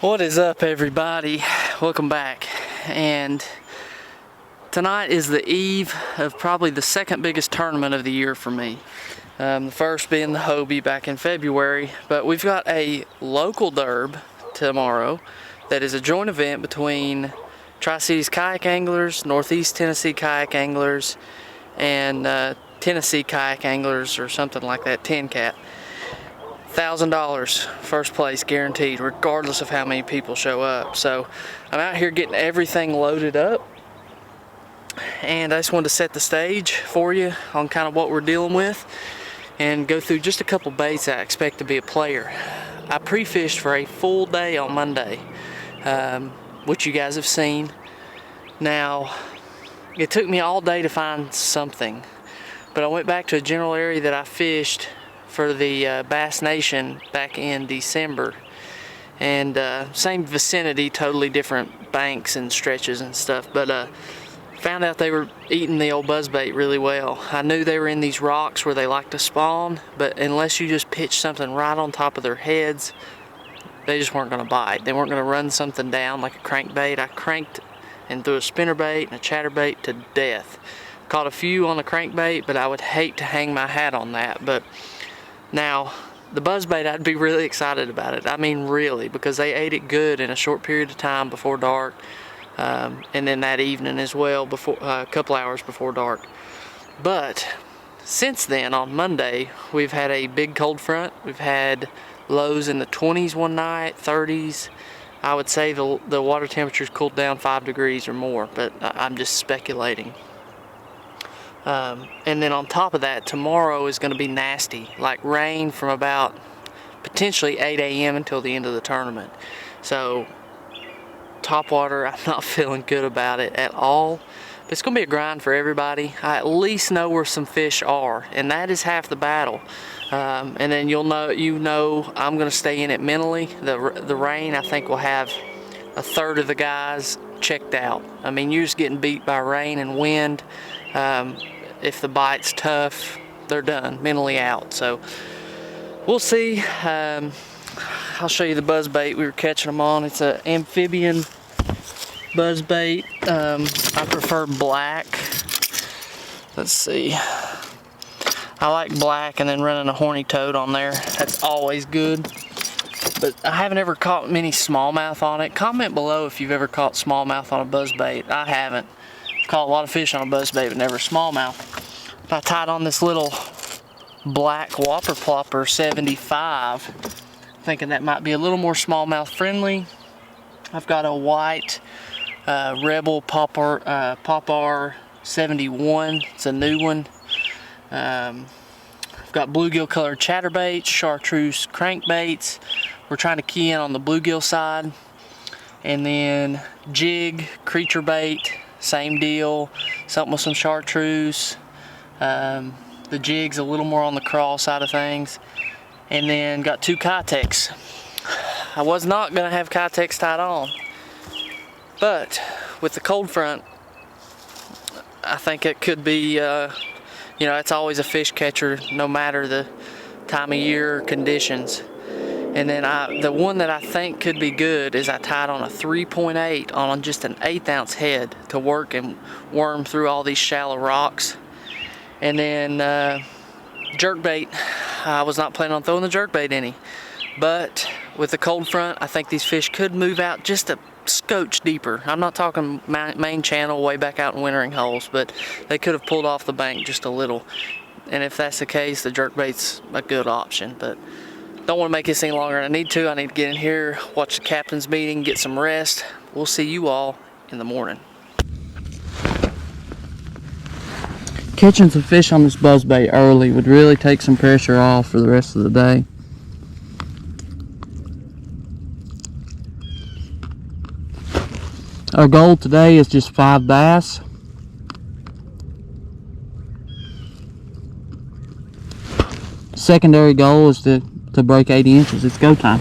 What is up, everybody? Welcome back. And tonight is the eve of probably the second biggest tournament of the year for me. The first being the Hobie back in February, but we've got a local derb tomorrow that is a joint event between Tri-Cities Kayak Anglers, Northeast Tennessee Kayak Anglers, and Tennessee Kayak Anglers, or something like that, TNKATT. $1,000 first place guaranteed, regardless of how many people show up. So I'm out here getting everything loaded up, and I just wanted to set the stage for you on kind of what we're dealing with and go through just a couple baits I expect to be a player. I pre-fished for a full day on Monday, which you guys have seen. Now, it took me all day to find something, but I went back to a general area that I fished for the Bass Nation back in December, and same vicinity, totally different banks and stretches and stuff, but found out they were eating the old buzzbait really well. I knew they were in these rocks where they like to spawn, but unless you just pitch something right on top of their heads, they just weren't going to bite. They weren't going to run something down like a crankbait. I cranked and threw a spinnerbait and a chatterbait to death. Caught a few on the crankbait, but I would hate to hang my hat on that. But now, the buzzbait, I'd be really excited about it. I mean, really, because they ate it good in a short period of time before dark, and then that evening as well, before a couple hours before dark. But since then, on Monday, we've had a big cold front. We've had lows in the 20s one night, 30s. I would say the water temperature's cooled down 5 degrees or more, but I'm just speculating. And then on top of that, tomorrow is going to be nasty, like rain from about potentially 8 a.m. until the end of the tournament. So top water, I'm not feeling good about it at all, but it's going to be a grind for everybody. I at least know where some fish are, and that is half the battle. And then you know I'm going to stay in it mentally. The rain, I think, will have a third of the guys checked out. I mean, you're just getting beat by rain and wind. If the bite's tough, they're done, mentally out. So we'll see. I'll show you the buzzbait we were catching them on. It's an amphibian buzzbait. I prefer black. Let's see. I like black, and then running a horny toad on there. That's always good. But I haven't ever caught many smallmouth on it. Comment below if you've ever caught smallmouth on a buzzbait. I haven't. Caught a lot of fish on a buzzbait, but never smallmouth. I tied on this little black Whopper Plopper 75, thinking that might be a little more smallmouth friendly. I've got a white Rebel Popar 71. It's a new one. I've got bluegill colored chatterbaits, chartreuse crankbaits. We're trying to key in on the bluegill side. And then jig, creature bait, same deal, something with some chartreuse. The jig's a little more on the crawl side of things. And then got 2 Kitex. I was not gonna have Kitex tied on, but with the cold front, I think it could be, it's always a fish catcher no matter the time of year or conditions. And then the one that I think could be good is I tied on a 3.8 on just an 1/8 ounce head to work and worm through all these shallow rocks. And then jerkbait, I was not planning on throwing the jerkbait any, but with the cold front, I think these fish could move out just a scotch deeper. I'm not talking main channel way back out in wintering holes, but they could have pulled off the bank just a little. And if that's the case, the jerkbait's a good option, but don't want to make this any longer than I need to. I need to get in here, watch the captain's meeting, get some rest. We'll see you all in the morning. Catching some fish on this buzzbait early would really take some pressure off for the rest of the day. Our goal today is just 5 bass. Secondary goal is to break 80 inches. It's go time.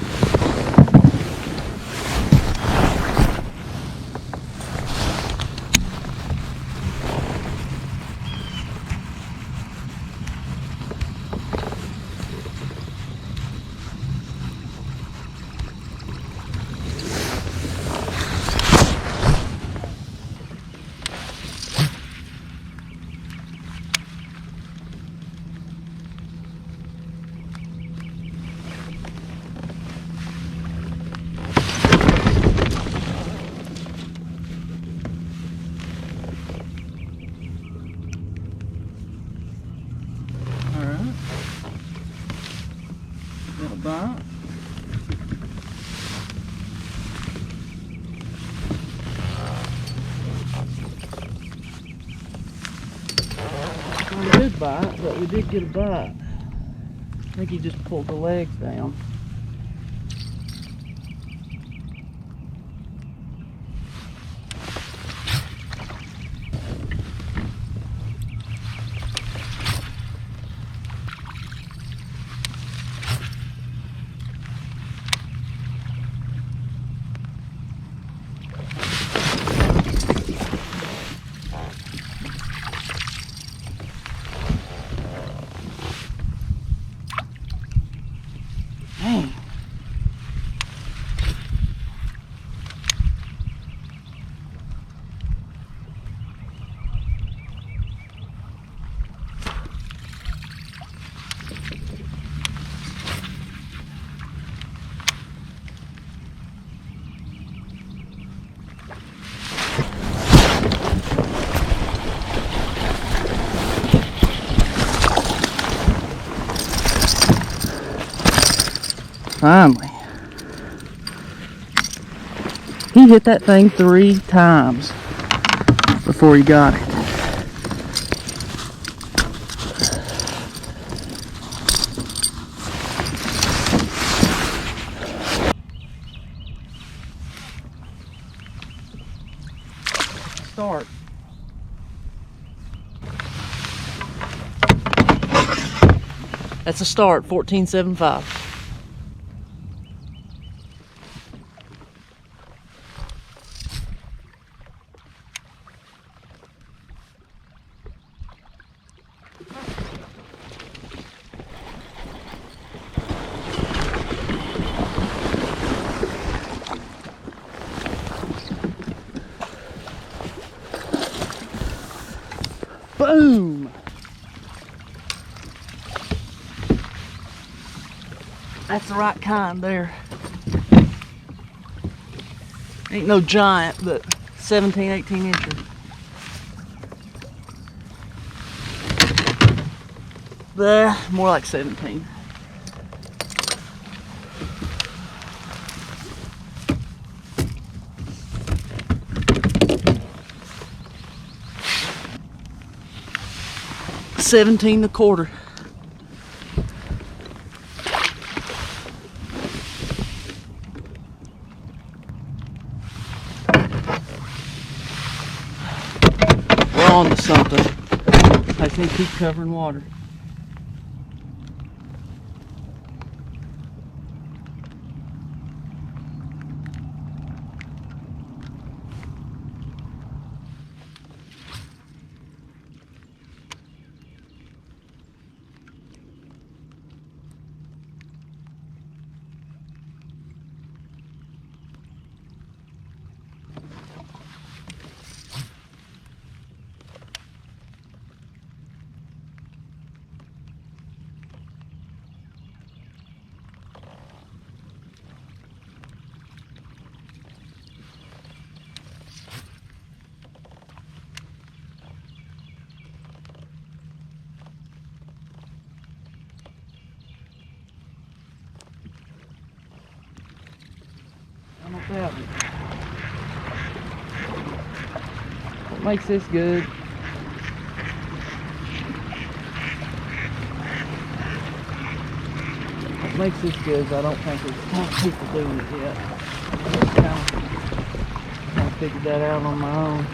Got a bite. Not a good bite, but we did get a bite. I think he just pulled the legs down. Dang. Finally. He hit that thing 3 times before he got it. Start. That's a start, 14.75. Boom! That's the right kind there. Ain't no giant, but 17, 18 inches. More like 17. $17.25. We're on to something. I think keep covering water. What makes this good? What makes this good is I don't think there's a ton of people doing it yet. I just kind of figured that out on my own.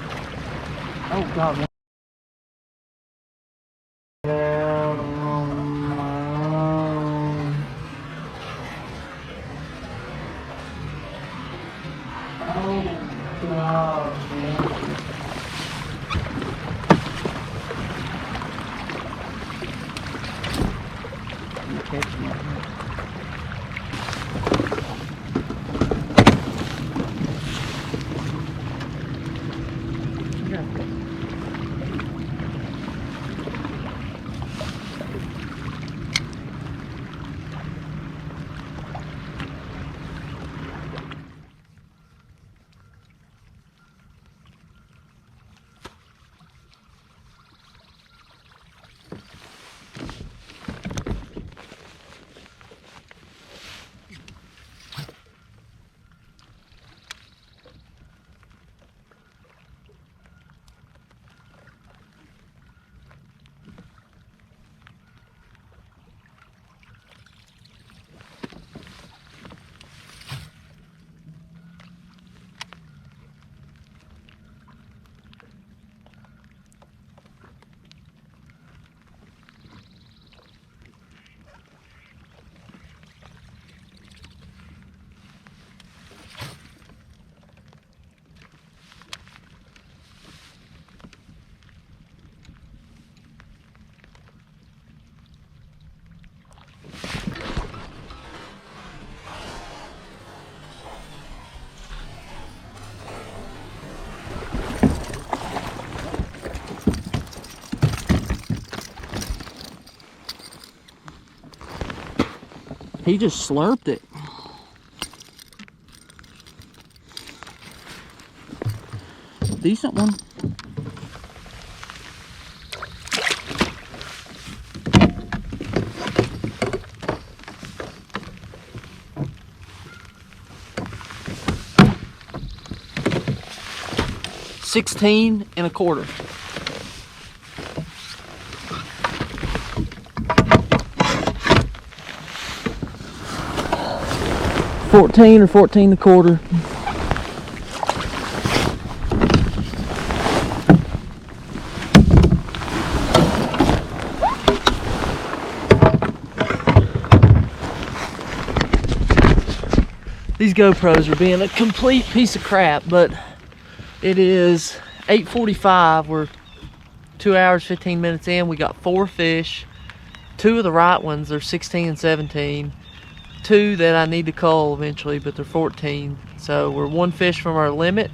Oh God. Out on my own. Oh God, man. I'm catching it. He just slurped it. Decent one. $16.25. $14 or $14.25. These GoPros are being a complete piece of crap, but it is 8:45. We're 2 hours 15 minutes in. We got 4 fish. 2 of the right ones are 16 and 17. 2 that I need to cull eventually, but they're 14. So we're 1 fish from our limit.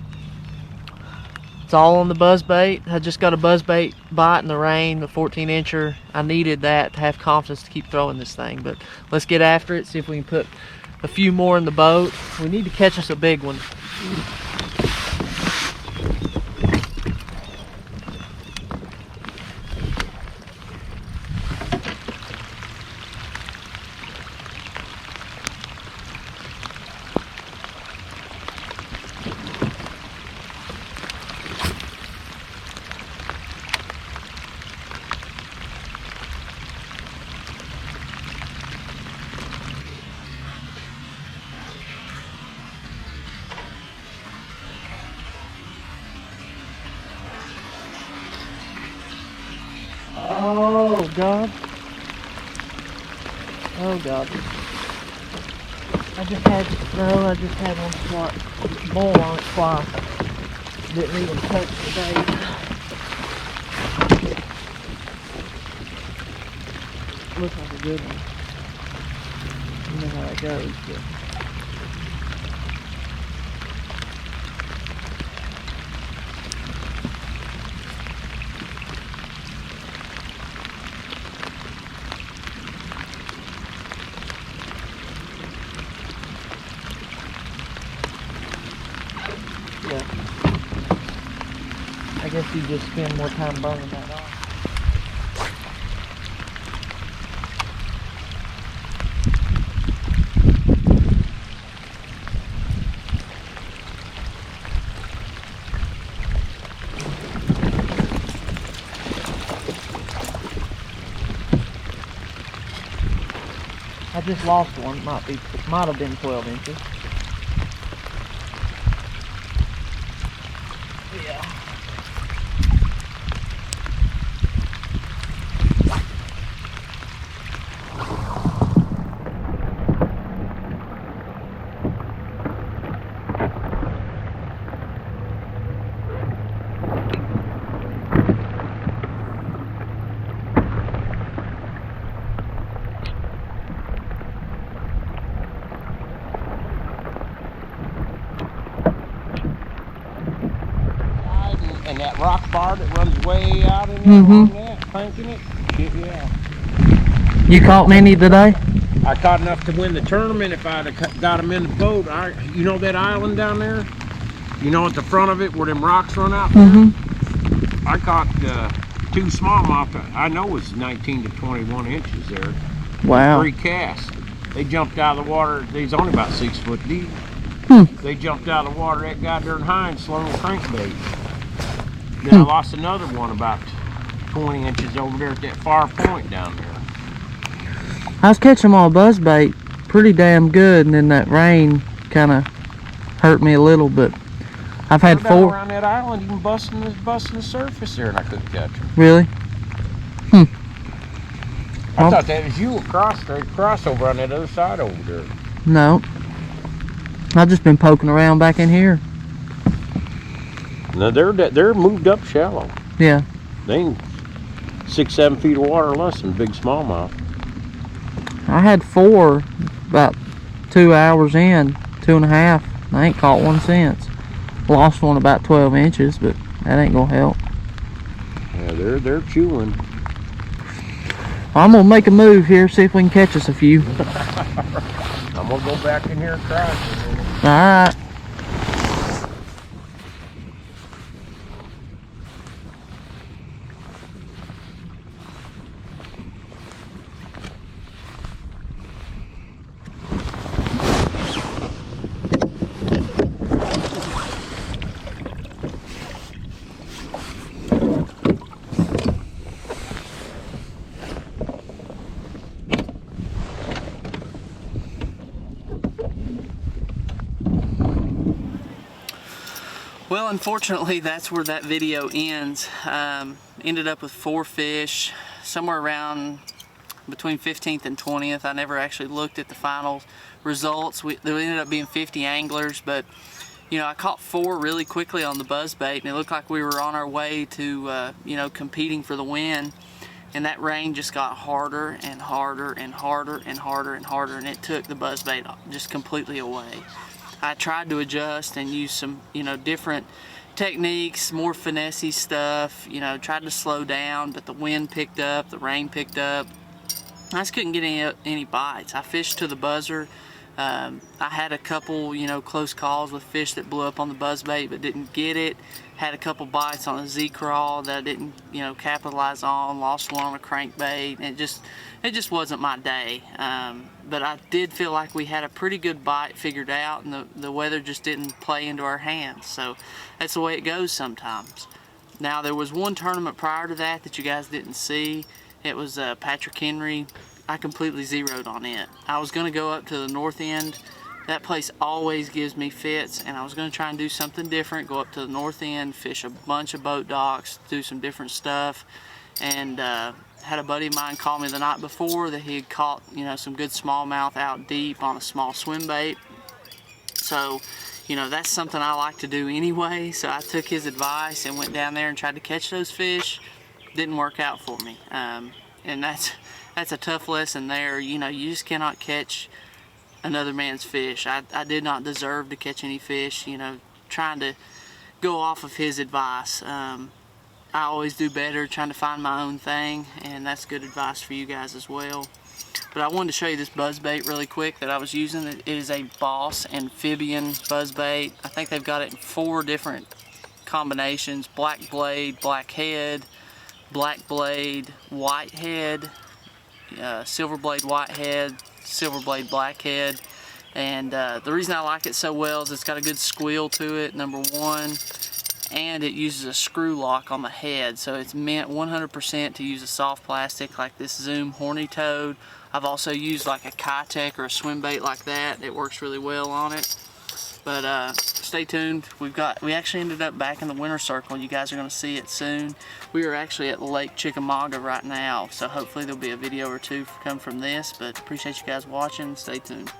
It's all on the buzzbait. I just got a buzzbait bite in the rain, a 14-incher. I needed that to have confidence to keep throwing this thing. But let's get after it, see if we can put a few more in the boat. We need to catch us a big one. Oh God. Oh God. I just had one spot boil on it twice. Didn't even touch the bait. Looks like a good one. You know how it goes, but I guess you just spend more time burning that off. I just lost one. Might have been 12 inches. Yeah. And that rock bar that runs way out in there on that, planking it. Shit, yeah. You caught many today? I caught enough to win the tournament if I'd have got them in the boat. You know that island down there? You know at the front of it where them rocks run out there? I caught 2 smallmouth. I know it's 19 to 21 inches there. Wow. 3 casts. They jumped out of the water. They's only about 6 foot deep. They jumped out of the water that goddamn high and slung a crankbait. Then I lost another one about 20 inches over there at that far point down there. I was catching them on a buzzbait pretty damn good, and then that rain kind of hurt me a little, but I've had 4. Around that island, even busting the surface there, and I couldn't catch them. Really? I thought that was you across over on that other side over there. No. I've just been poking around back in here. No, they're moved up shallow. Yeah. They ain't 6-7 feet of water less than big smallmouth. I had 4 about 2 hours in, 2.5. I ain't caught one since. Lost one about 12 inches, but that ain't gonna help. Yeah, they're chewing. I'm gonna make a move here, see if we can catch us a few. I'm gonna go back in here and try. All right. Well, unfortunately, that's where that video ends. Ended up with 4 fish, somewhere around between 15th and 20th. I never actually looked at the final results. There ended up being 50 anglers, but you know, I caught 4 really quickly on the buzzbait, and it looked like we were on our way to you know, competing for the win. And that rain just got harder and harder and harder and harder and harder, and it took the buzzbait just completely away. I tried to adjust and use some, you know, different techniques, more finessey stuff, you know, tried to slow down, but the wind picked up, the rain picked up. I just couldn't get any bites. I fished to the buzzer. I had a couple, you know, close calls with fish that blew up on the buzzbait but didn't get it. Had a couple bites on a Z-crawl that I didn't, you know, capitalize on. Lost one on a crankbait. It just wasn't my day. But I did feel like we had a pretty good bite figured out, and the weather just didn't play into our hands. So that's the way it goes sometimes. Now, there was one tournament prior to that you guys didn't see. It was Patrick Henry. I completely zeroed on it. I was going to go up to the north end. That place always gives me fits, and I was going to try and do something different, go up to the north end, fish a bunch of boat docks, do some different stuff, and had a buddy of mine call me the night before that he had caught, you know, some good smallmouth out deep on a small swim bait. So, you know, that's something I like to do anyway, so I took his advice and went down there and tried to catch those fish. Didn't work out for me, and that's a tough lesson there. You know, you just cannot catch another man's fish. I did not deserve to catch any fish, you know, trying to go off of his advice. I always do better trying to find my own thing, and that's good advice for you guys as well. But I wanted to show you this buzzbait really quick that I was using. It is a BOS amphibian buzzbait. I think they've got it in 4 different combinations: black blade, black head, black blade, white head, silver blade, white head, silver blade, black head. And the reason I like it so well is it's got a good squeal to it, number one, and it uses a screw lock on the head, so it's meant 100% to use a soft plastic like this Zoom horny toad. I've also used like a Kayak or a swim bait like that. It works really well on it. But stay tuned. We actually ended up back in the winter circle. You guys are going to see it soon. We are actually at Lake Chickamauga right now, so hopefully there'll be a video or 2 come from this. But appreciate you guys watching. Stay tuned.